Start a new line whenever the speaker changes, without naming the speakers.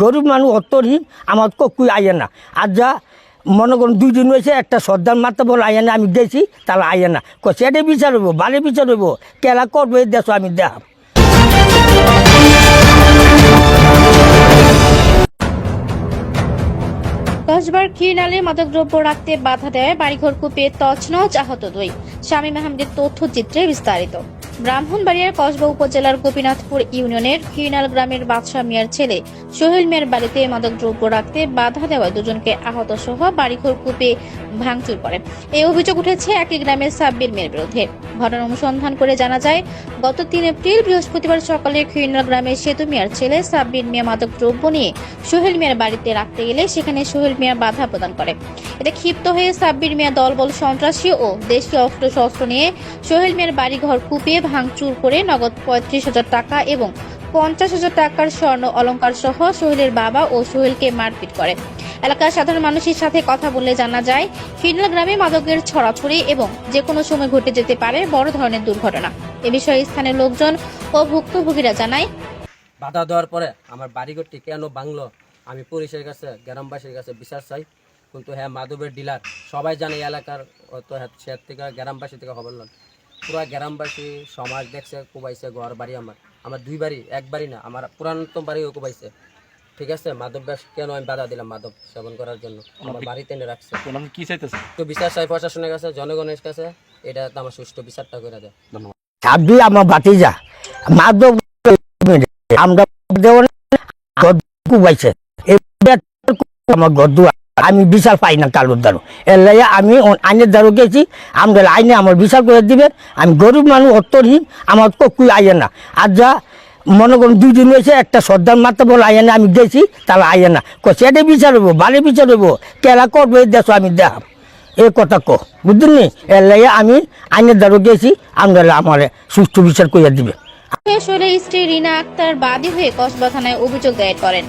গরিব মানুষ অত্তরহীন আমার ককুই আইয়ে না। আর যা মনে করুন 2 দিন হয়েছে একটা শ্রদ্ধার মাত্রা বলে আইয়ে না, আমি গেছি তাহলে আইয়ে না সেটাই বিচার হইব, বাড়ি বিচার হইব, কেলা করবো এই দেশ আমি দেখাম।
কসবার খিরনালে মাদকদ্রব্য রাখতে বাধা দেয় বাড়িঘর কুপিয়ে তছনছ আহত 2। শামীম আহমেদের তথ্যচিত্রে বিস্তারিত। ব্রাহ্মণবাড়িয়ার কসবা উপজেলার গোপীনাথপুর ইউনিয়নের খিরনাল গ্রামের বাদশা মিয়ার ছেলে সোহেল মিয়ার বাড়িতে মাদকদ্রব্য রাখতে বাধা দেওয়ায় 2 জনকে আহত সহ বাড়িঘর কুপিয়ে ভাঙচুর করে। এই অভিযোগ উঠেছে একই গ্রামের সাব্বির মিয়ার বিরুদ্ধে। ঘটনা অনুসন্ধান করে জানা যায়, গত 3 এপ্রিল বৃহস্পতিবার সকালে খিরনাল গ্রামের সেতু মিয়ার ছেলে সাব্বির মিয়া মাদকদ্রব্য নিয়ে সোহেল মিয়ার বাড়িতে রাখতে গেলে সেখানে সোহেল মিয়া বাধা প্রদান করে। এতে ক্ষিপ্ত হয়ে সাব্বির মিয়া দলবল সন্ত্রাসী ও দেশীয় অস্ত্রশস্ত্র নিয়ে সোহেল মিয়ার বাড়ি ঘর কুপিয়ে ভাঙচুর করে নগদ 35,000 টাকা এবং 50,000 টাকার স্বর্ণ অলংকার সহ সোহেলের বাবা ও সোহেলকে মারপিট করে। এলাকার সাধারণ মানুষের সাথে কথা বললে জানা যায়, খিরনাল গ্রামে মাদকের ছড়াছড়ি এবং যে কোনো সময় ঘটে যেতে পারে বড় ধরনের দুর্ঘটনা। এ বিষয়ে স্থানীয় লোকজন ও ভুক্তভোগীরা জানায়,
বাধা দেওয়ার পরে আমার বাড়িঘরটি কেন ভাঙলো, আমি পুলিশের কাছে গ্রামবাসীর কাছে বিচার চাই। কিন্তু হ্যাঁ, মাদকের ডিলার সবাই জানে এলাকার, তো সে থেকে গ্রামবাসী থেকে খবর লন, পুরো গ্রামবাসী সমাজ দেখছে, কোবাইছে ঘর বাড়ি। আমার 2 বাড়ি, 1 বাড়ি না, আমার পুরাতন বাড়িও কোবাইছে। ঠিক আছে, মাদক কেন আমি বাধা দিলাম মাদক সেবন করার জন্য, আমার বাড়িতে এনে রাখছে।
কি চাইতেছে?
তো বিচার চাই প্রশাসনের কাছে, জনগণের কাছে, এটা তো আমার সুষ্ঠু বিচারটা করে দেয়।
সাব্বির আমার বাতিজা মাদক আমরা কুবাইছে আমার ঘর দুয়ার, আমি বিচার পাই না কালোর দ্বারা। এর লাগে আমি আইনের দ্বারা গেছি, আমাদের আইনে আমার বিচার করে দিবেন। আমি গরিব মানুষ অত্তরহীন, আমার ককুই আইয়ে না। আর যা মনে করুন 2 দিন হয়েছে একটা শ্রদ্ধার মাত্রা বলে আইয়ে না, আমি গেছি তাহলে আইয়ে না সেটাই বিচার হইব, বাড়ি বিচার হইব, কেলা করবো এই দেশ আমি দেখাম। এই কথা বুঝলেন নি? এর লাগে আমি আইনের দ্বারা গেছি, আমাদের আমার সুষ্ঠু বিচার করে দিবে।
সোহেলের স্ত্রী রিনা আক্তার বাদী হয়ে কসবা থানায় অভিযোগ দায়ের করেন।